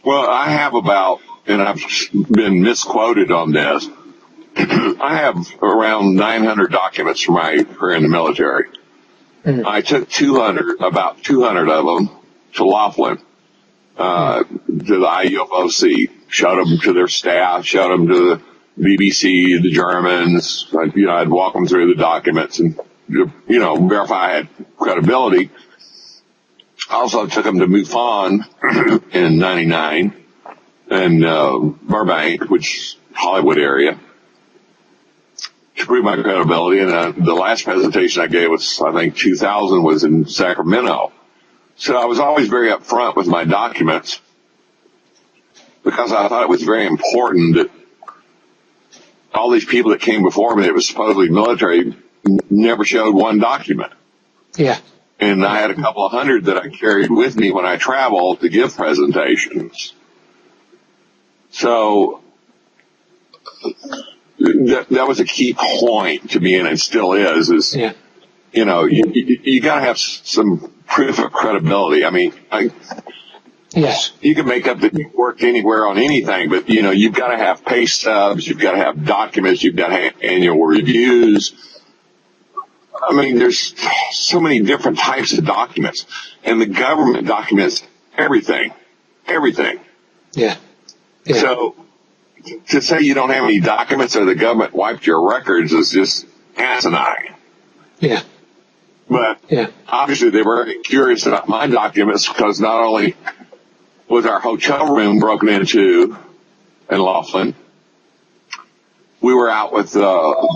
Well, I have about, and I've been misquoted on this, I have around 900 documents from my career in the military. Mm. I took about 200 of them to Laughlin, to the IUFOC, showed them to their staff, showed them to the BBC, the Germans. I'd walk them through the documents and, verify I had credibility. I also took them to MUFON in 99 and Burbank, which is Hollywood area, to prove my credibility. And the last presentation I gave was, I think, 2000, was in Sacramento. So I was always very upfront with my documents because I thought it was very important that all these people that came before me that was supposedly military never showed one document. Yeah. And I had a couple of hundred that I carried with me when I traveled to give presentations. So that was a key point to me, and it still is yeah. You got to have some proof of credibility. I mean, yes, you can make up that you worked anywhere on anything, but you've got to have pay stubs, you've got to have documents, you've got to have annual reviews. I mean, there's so many different types of documents, and the government documents everything. Yeah. So to say you don't have any documents or the government wiped your records is just asinine. Yeah. But obviously they were very curious about my documents because not only was our hotel room broken into in Laughlin, we were out with a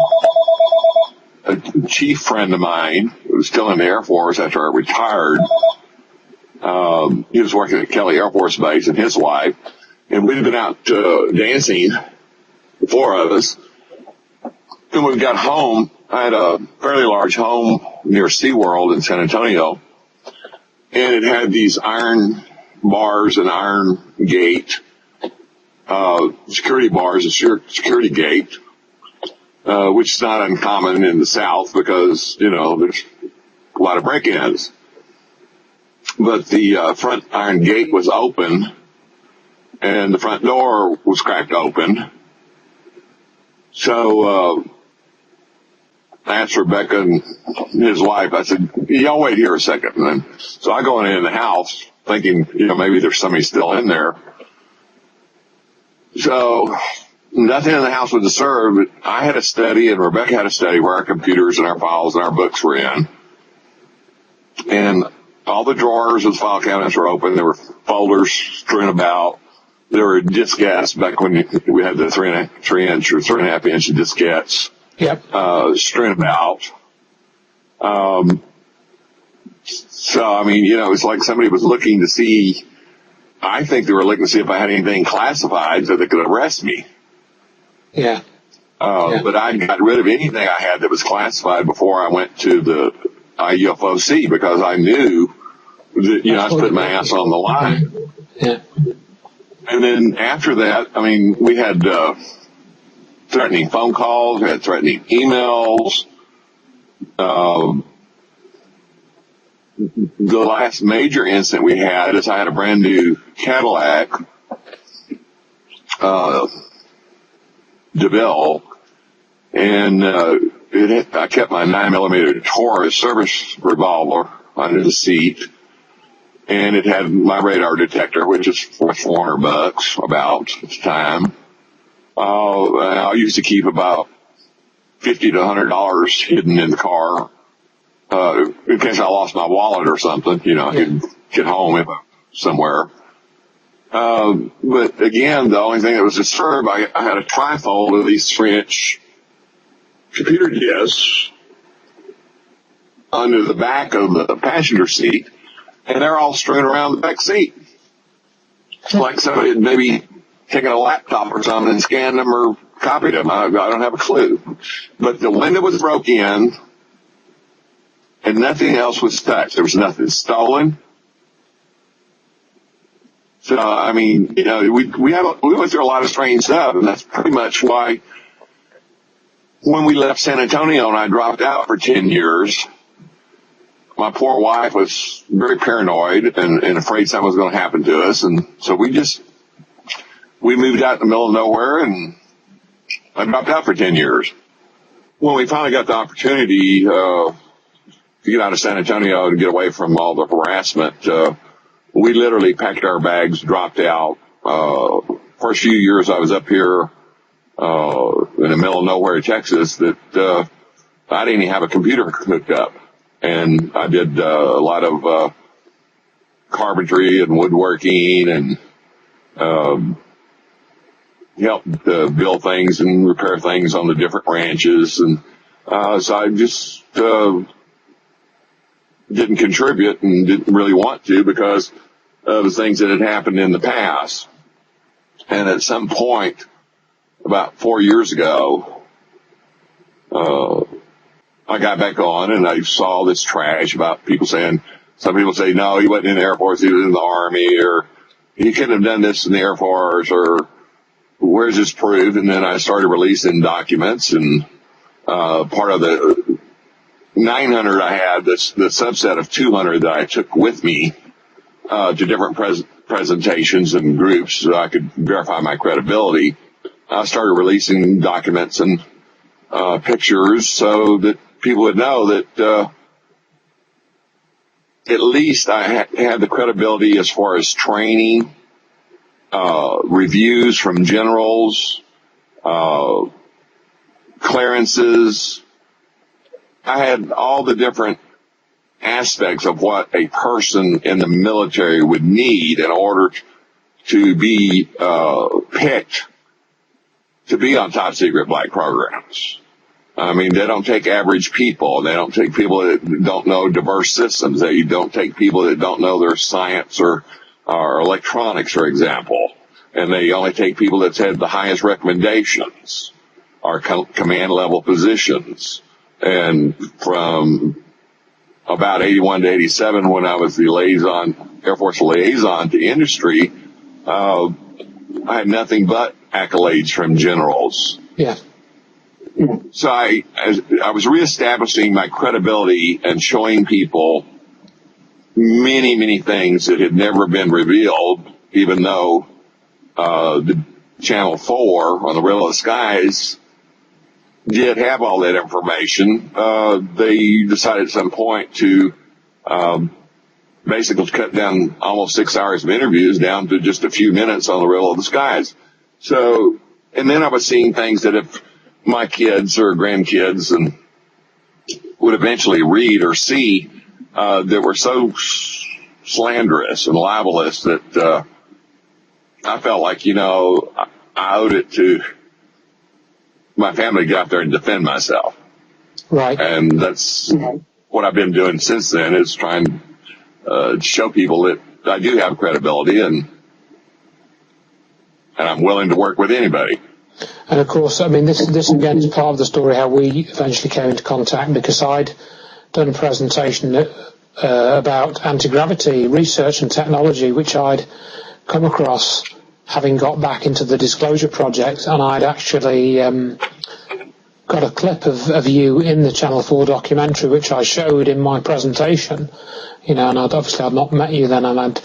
chief friend of mine who was still in the Air Force after I retired. He was working at Kelly Air Force Base, and his wife. And we'd been out dancing, the four of us. And when we got home, I had a fairly large home near SeaWorld in San Antonio. And it had these iron bars and iron gate, security bars, a security gate, which is not uncommon in the South because, there's a lot of break-ins. But the front iron gate was open, and the front door was cracked open. So I asked Rebecca and his wife, I said, y'all wait here a second. And then, so I go in the house thinking, maybe there's somebody still in there. So nothing in the house was disturbed, but I had a study and Rebecca had a study where our computers and our files and our books were in. And all the drawers and file cabinets were open. There were folders strewn about. There were diskettes back when we had the 3.5 or 3.5 inch diskettes. Yep. Strewn about. So, I mean, it's like somebody was looking to see, I think they were looking to see if I had anything classified so they could arrest me. Yeah. But I got rid of anything I had that was classified before I went to the IUFOC because I knew that, I was putting my ass on the line. Yeah. And then after that, I mean, we had threatening phone calls, we had threatening emails. The last major incident we had is I had a brand new Cadillac DeVille, and I kept my 9mm Taurus service revolver under the seat. And it had my radar detector, which is worth $400 about at the time. I used to keep about $50 to $100 hidden in the car, in case I lost my wallet or something. I could get home if somewhere. But again, the only thing that was disturbed, I had a trifold of these 3-inch computer disks under the back of the passenger seat. And they're all strewn around the back seat. Like somebody had maybe taken a laptop or something and scanned them or copied them. I don't have a clue. But the window was broke in, and nothing else was touched. There was nothing stolen. So, I mean, we went through a lot of strange stuff, and that's pretty much why when we left San Antonio and I dropped out for 10 years, my poor wife was very paranoid and afraid something was going to happen to us. And so we just we moved out in the middle of nowhere, and I dropped out for 10 years. When we finally got the opportunity to get out of San Antonio and get away from all the harassment, we literally packed our bags, dropped out. First few years I was up here in the middle of nowhere, Texas, that I didn't even have a computer hooked up. And I did a lot of carpentry and woodworking and helped build things and repair things on the different ranches. And so I just didn't contribute and didn't really want to because of the things that had happened in the past. And at some point, about 4 years ago, I got back on and I saw this trash about people saying, some people say, no, he wasn't in the Air Force, he was in the Army, or he couldn't have done this in the Air Force, or where's this proved? And then I started releasing documents, and part of the 900 I had, the subset of 200 that I took with me to different presentations and groups so I could verify my credibility. I started releasing documents and pictures so that people would know that at least I had the credibility as far as training, reviews from generals, clearances. I had all the different aspects of what a person in the military would need in order to be picked to be on top secret black programs. I mean, they don't take average people. They don't take people that don't know diverse systems. They don't take people that don't know their science or electronics, for example. And they only take people that's had the highest recommendations or command level positions. And from about 81 to 87, when I was the liaison, Air Force liaison to industry, I had nothing but accolades from generals. Yeah. So I was reestablishing my credibility and showing people many, many things that had never been revealed, even though the Channel 4 on the Riddle of the Skies did have all that information. They decided at some point to basically cut down almost 6 hours of interviews down to just a few minutes on the Riddle of the Skies. So, and then I was seeing things that if my kids or grandkids and would eventually read or see that were so slanderous and libelous that I felt like, I owed it to my family to get out there and defend myself. Right. And that's what I've been doing since then, is trying to show people that I do have credibility and I'm willing to work with anybody. And of course, I mean, this again is part of the story how we eventually came into contact, because I'd done a presentation about anti-gravity research and technology, which I'd come across having got back into the Disclosure project, and I'd actually got a clip of you in the Channel 4 documentary, which I showed in my presentation. And I'd not met you then, and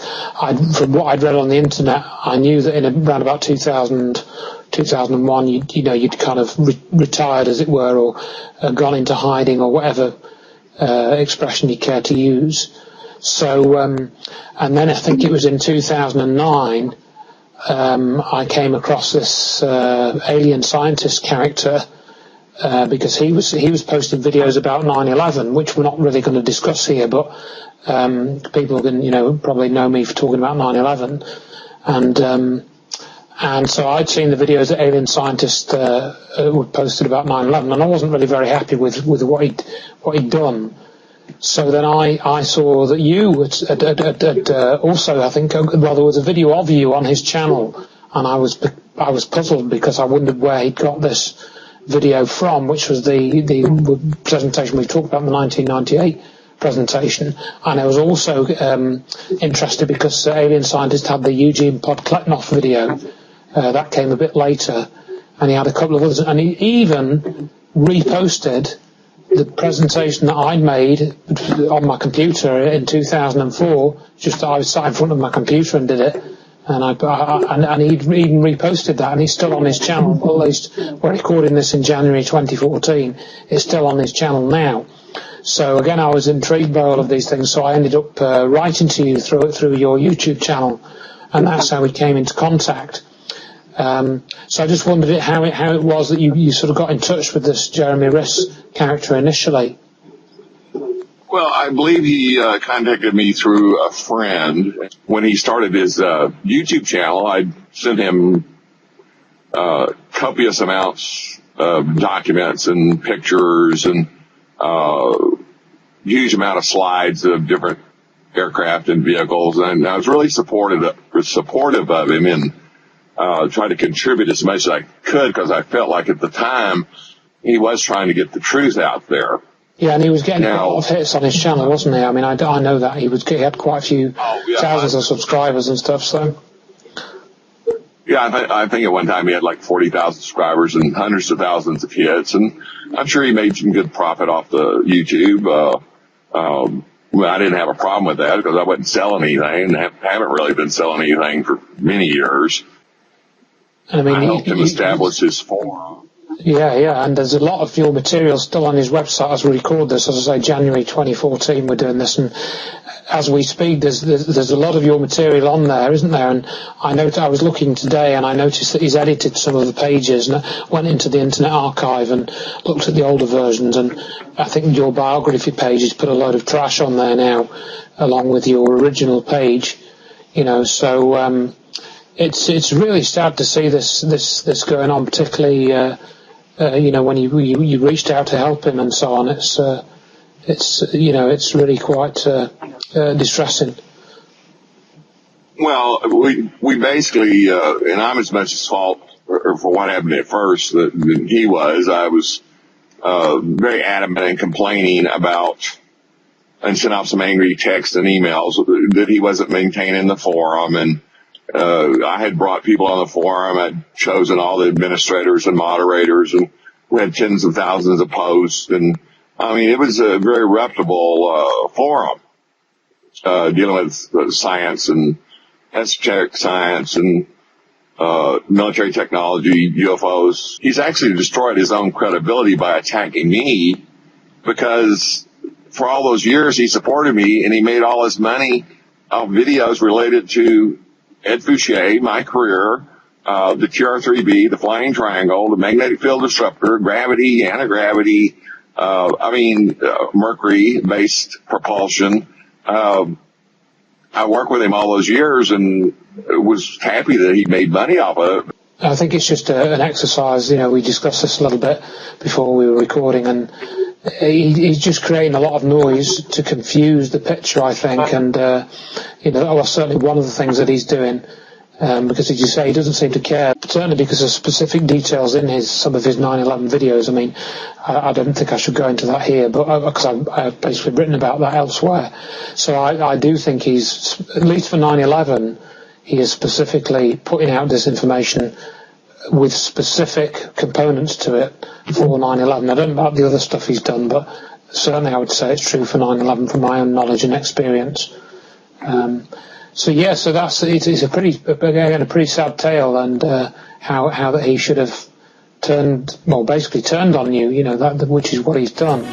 from what I'd read on the internet, I knew that in around about 2001, you'd kind of retired, as it were, or gone into hiding, or whatever expression you care to use. So, and then I think it was in 2009, I came across this alien scientist character, because he was posting videos about 9/11, which we're not really going to discuss here, but people can probably know me for talking about 9/11, and so I'd seen the videos that alien scientists were posted about 9/11, and I wasn't really very happy with what he'd done. So then I saw that you had also, I think, there was a video of you on his channel, and I was puzzled because I wondered where he'd got this video from, which was the presentation we talked about in the 1998 presentation. And I was also interested because alien scientist had the Eugene Podkletnov video that came a bit later, and he had a couple of others, and he even reposted the presentation that I made on my computer in 2004. Just I was sat in front of my computer and did it And he'd even reposted that, and he's still on his channel. Well, at least we're recording this in January 2014. It's still on his channel now. So again, I was intrigued by all of these things, so I ended up writing to you through your YouTube channel, and that's how we came into contact. So I just wondered how it was that you sort of got in touch with this Jeremy Riss character initially. Well, I believe he contacted me through a friend. When he started his YouTube channel, I sent him copious amounts of documents and pictures and huge amount of slides of different aircraft and vehicles. And I was really supportive of him and tried to contribute as much as I could, because I felt like at the time he was trying to get the truth out there. Yeah, and he was getting a lot of hits on his channel, wasn't he? I mean, I know that he had quite a few thousands of subscribers and stuff. So, yeah, I think at one time he had like 40,000 subscribers and hundreds of thousands of hits, and I'm sure he made some good profit off the YouTube. Well, I didn't have a problem with that because I wasn't selling anything, and haven't really been selling anything for many years. I mean, I helped him establish his forum. Yeah, and there's a lot of your material still on his website as we record this. As I say, January 2014 we're doing this, and as we speak, there's a lot of your material on there, isn't there? And I was looking today, and I noticed that he's edited some of the pages, and went into the Internet Archive and looked at the older versions, and I think your biography page has put a load of trash on there now, along with your original page, so it's really sad to see this going on, particularly when you reached out to help him and so on. It's really quite distressing. Well, we basically, and I'm as much at fault for what happened at first than he was. I was very adamant and complaining about, and sent out some angry texts and emails that he wasn't maintaining the forum, and I had brought people on the forum. I'd chosen all the administrators and moderators, and we had tens of thousands of posts. And I mean, it was a very reputable forum dealing with science and esoteric science and military technology, UFOs. He's actually destroyed his own credibility by attacking me, because for all those years he supported me, and he made all his money off videos related to Ed Fouche, my career, the TR-3B, the flying triangle, the magnetic field disruptor, gravity, anti-gravity, mercury-based propulsion. I worked with him all those years and was happy that he made money off of it. I think it's just an exercise. We discussed this a little bit before we were recording, and he's just creating a lot of noise to confuse the picture, I think. And that was certainly one of the things that he's doing, because, as you say, he doesn't seem to care, certainly because of specific details in some of his 9/11 videos. I mean, I don't think I should go into that here, but because I've basically written about that elsewhere. So I do think he's, at least for 9/11, he is specifically putting out this information with specific components to it for 9/11. I don't know about the other stuff he's done, but certainly I would say it's true for 9/11 from my own knowledge and experience. So that's it's a pretty sad tale, and how that he should have turned on you, which is what he's done.